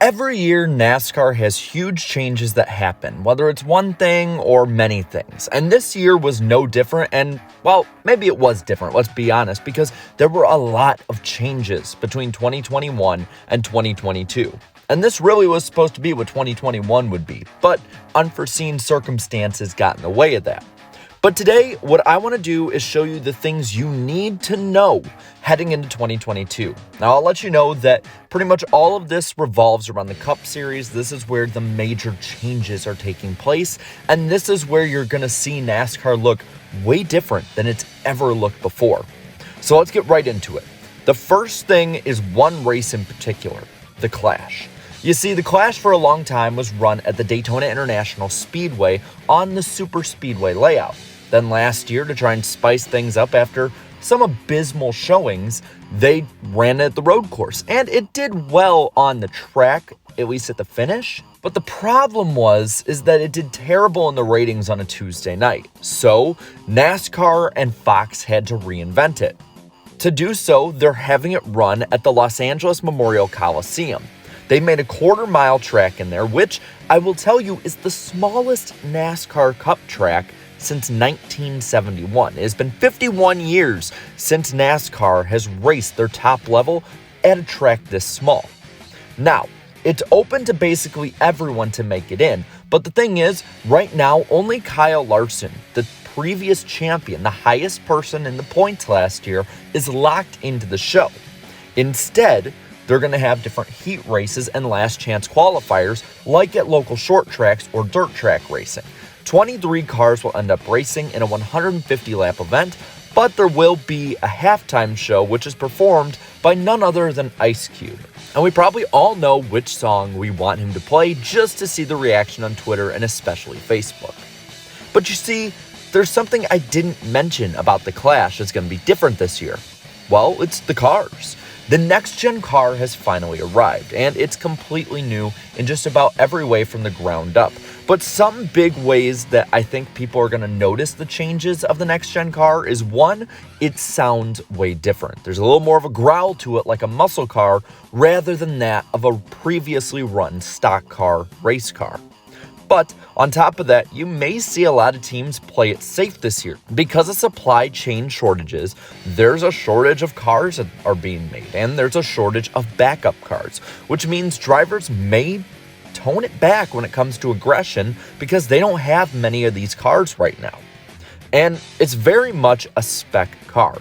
Every year, NASCAR has huge changes that happen, whether it's one thing or many things. And this year was no different, and, well, maybe it was different, let's be honest, because there were a lot of changes between 2021 and 2022. And this really was supposed to be what 2021 would be, but unforeseen circumstances got in the way of that. But today, what I want to do is show you the things you need to know heading into 2022. Now, I'll let you know that pretty much all of this revolves around the Cup Series. This is where the major changes are taking place, and this is where you're going to see NASCAR look way different than it's ever looked before. So let's get right into it. The first thing is one race in particular, the Clash. You see, the Clash for a long time was run at the Daytona International Speedway on the Super Speedway layout. Then last year, to try and spice things up after some abysmal showings, they ran it at the road course. And it did well on the track, at least at the finish. But the problem is that it did terrible in the ratings on a Tuesday night. So NASCAR and Fox had to reinvent it. To do so, they're having it run at the Los Angeles Memorial Coliseum. They made a quarter-mile track in there, which I will tell you is the smallest NASCAR Cup track since 1971. It has been 51 years since NASCAR has raced their top level at a track this small. Now, it's open to basically everyone to make it in, but the thing is, right now, only Kyle Larson, the previous champion, the highest person in the points last year, is locked into the show. Instead, they're going to have different heat races and last chance qualifiers like at local short tracks or dirt track racing. 23 cars will end up racing in a 150-lap event, but there will be a halftime show which is performed by none other than Ice Cube. And we probably all know which song we want him to play just to see the reaction on Twitter and especially Facebook. But you see, there's something I didn't mention about the Clash that's going to be different this year. Well, it's the cars. The next-gen car has finally arrived, and it's completely new in just about every way from the ground up. But some big ways that I think people are going to notice the changes of the next-gen car is, one, it sounds way different. There's a little more of a growl to it like a muscle car rather than that of a previously run stock car race car. But on top of that, you may see a lot of teams play it safe this year. Because of supply chain shortages, there's a shortage of cars that are being made, and there's a shortage of backup cars, which means drivers may tone it back when it comes to aggression because they don't have many of these cars right now. And it's very much a spec car.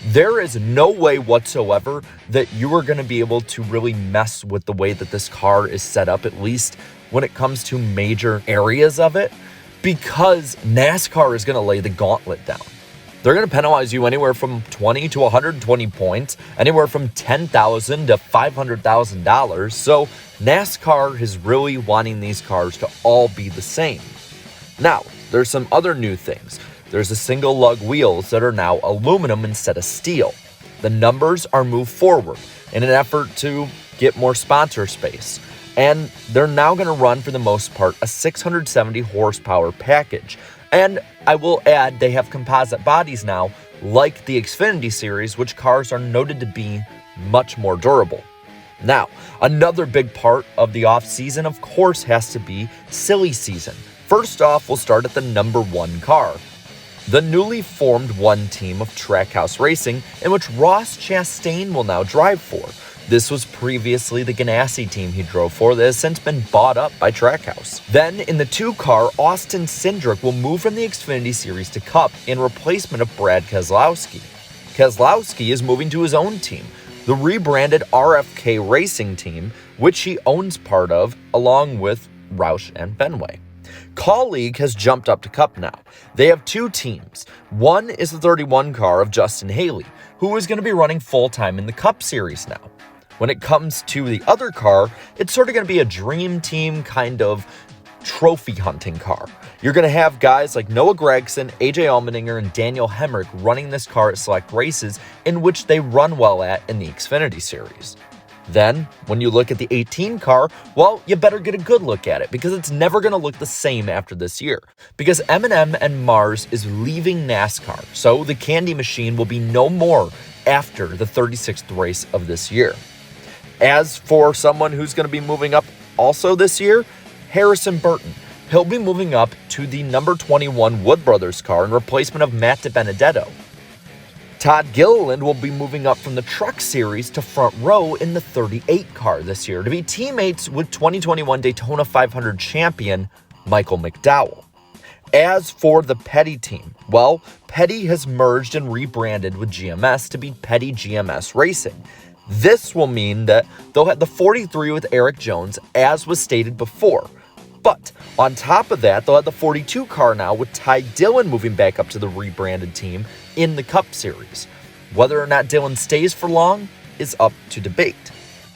There is no way whatsoever that you are going to be able to really mess with the way that this car is set up, at least when it comes to major areas of it, because NASCAR is going to lay the gauntlet down. They're going to penalize you anywhere from 20 to 120 points, anywhere from $10,000 to $500,000. So NASCAR is really wanting these cars to all be the same. Now, there's some other new things. There's the single lug wheels that are now aluminum instead of steel. The numbers are moved forward in an effort to get more sponsor space. And they're now going to run, for the most part, a 670 horsepower package. And I will add, they have composite bodies now, like the Xfinity Series, which cars are noted to be much more durable. Now, another big part of the off-season, of course, has to be silly season. First off, we'll start at the number one car. The newly formed one team of Trackhouse Racing, in which Ross Chastain will now drive for. This was previously the Ganassi team he drove for that has since been bought up by Trackhouse. Then, in the two-car, Austin Cindric will move from the Xfinity Series to Cup in replacement of Brad Keselowski. Keselowski is moving to his own team, the rebranded RFK Racing team, which he owns part of, along with Roush and Fenway. Colleague has jumped up to Cup now. They have two teams. One is the 31 car of Justin Haley, who is going to be running full-time in the Cup Series now. When it comes to the other car, it's sort of going to be a dream team kind of trophy hunting car. You're going to have guys like Noah Gragson, AJ Allmendinger, and Daniel Hemrick running this car at select races in which they run well at in the Xfinity Series. Then, when you look at the 18 car, well, you better get a good look at it because it's never going to look the same after this year. Because M&M and Mars is leaving NASCAR, so the candy machine will be no more after the 36th race of this year. As for someone who's going to be moving up also this year, Harrison Burton. He'll be moving up to the number 21 Wood Brothers car in replacement of Matt DiBenedetto. Todd Gilliland will be moving up from the Truck Series to front row in the 38 car this year to be teammates with 2021 Daytona 500 champion Michael McDowell. As for the Petty team, well, Petty has merged and rebranded with GMS to be Petty GMS Racing. This will mean that they'll have the 43 with Eric Jones, as was stated before. But on top of that, they'll have the 42 car now with Ty Dillon moving back up to the rebranded team in the Cup Series. Whether or not Dillon stays for long is up to debate.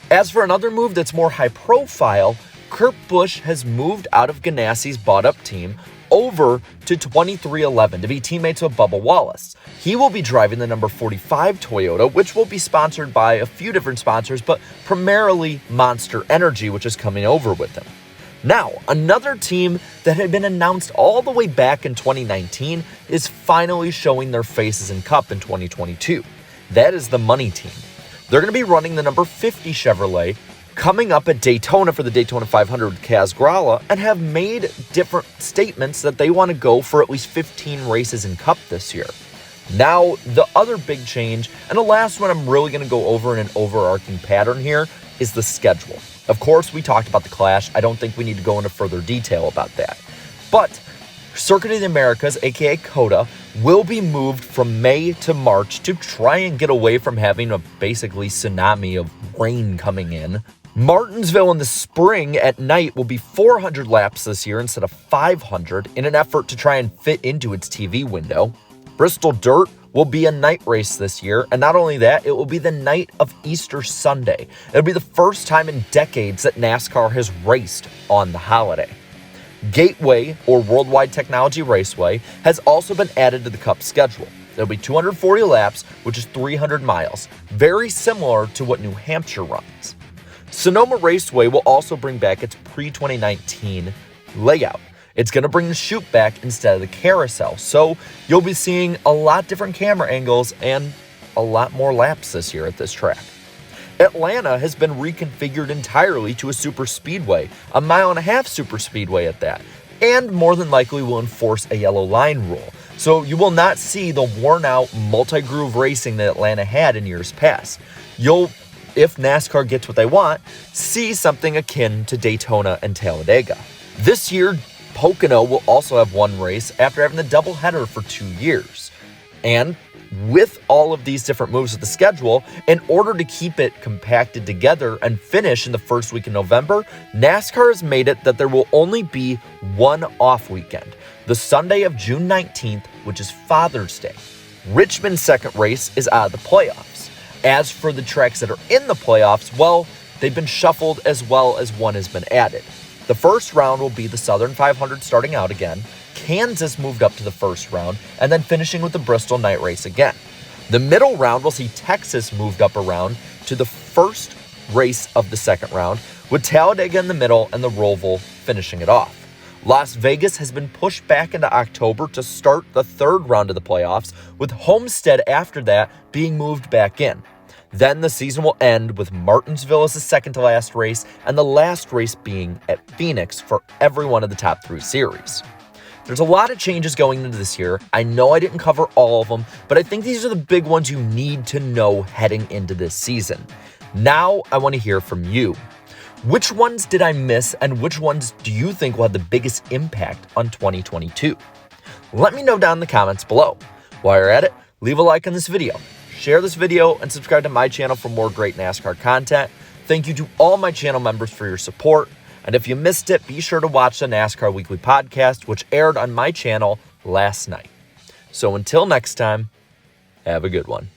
As for another move that's more high profile, Kurt Busch has moved out of Ganassi's bought-up team over to 2311 to be teammates with Bubba Wallace. He will be driving the number 45 Toyota, which will be sponsored by a few different sponsors, but primarily Monster Energy, which is coming over with him. Now, another team that had been announced all the way back in 2019 is finally showing their faces in Cup in 2022. That is the Money Team. They're going to be running the number 50 Chevrolet, coming up at Daytona for the Daytona 500 with Kaz Grala, and have made different statements that they want to go for at least 15 races in Cup this year. Now, the other big change, and the last one I'm really going to go over in an overarching pattern here, is the schedule. Of course, we talked about the Clash. I don't think we need to go into further detail about that. But Circuit of the Americas, aka COTA, will be moved from May to March to try and get away from having a basically tsunami of rain coming in. Martinsville in the spring at night will be 400 laps this year instead of 500 in an effort to try and fit into its TV window. Bristol Dirt will be a night race this year, and not only that, it will be the night of Easter Sunday. It'll be the first time in decades that NASCAR has raced on the holiday. Gateway, or Worldwide Technology Raceway, has also been added to the Cup schedule. There'll be 240 laps, which is 300 miles, very similar to what New Hampshire runs. Sonoma Raceway will also bring back its pre-2019 layout. It's going to bring the chute back instead of the carousel, so you'll be seeing a lot different camera angles and a lot more laps this year at this track. Atlanta has been reconfigured entirely to a super speedway, a mile-and-a-half super speedway at that, and more than likely will enforce a yellow line rule. So you will not see the worn-out multi-groove racing that Atlanta had in years past. You'll, if NASCAR gets what they want, see something akin to Daytona and Talladega. This year, Pocono will also have one race after having the doubleheader for 2 years. And with all of these different moves of the schedule, in order to keep it compacted together and finish in the first week in November, NASCAR has made it that there will only be one off weekend, the Sunday of June 19th, which is Father's Day. Richmond's second race is out of the playoffs. As for the tracks that are in the playoffs, well, they've been shuffled as well as one has been added. The first round will be the Southern 500 starting out again. Kansas moved up to the first round, and then finishing with the Bristol night race again. The middle round will see Texas moved up a round to the first race of the second round, with Talladega in the middle and the Roval finishing it off. Las Vegas has been pushed back into October to start the third round of the playoffs, with Homestead after that being moved back in. Then the season will end with Martinsville as the second to last race, and the last race being at Phoenix for every one of the top 3 series. There's a lot of changes going into this year. I know I didn't cover all of them, but I think these are the big ones you need to know heading into this season. Now I want to hear from you. Which ones did I miss, and which ones do you think will have the biggest impact on 2022? Let me know down in the comments below. While you're at it, leave a like on this video. Share this video and subscribe to my channel for more great NASCAR content. Thank you to all my channel members for your support. And if you missed it, be sure to watch the NASCAR Weekly Podcast, which aired on my channel last night. So until next time, have a good one.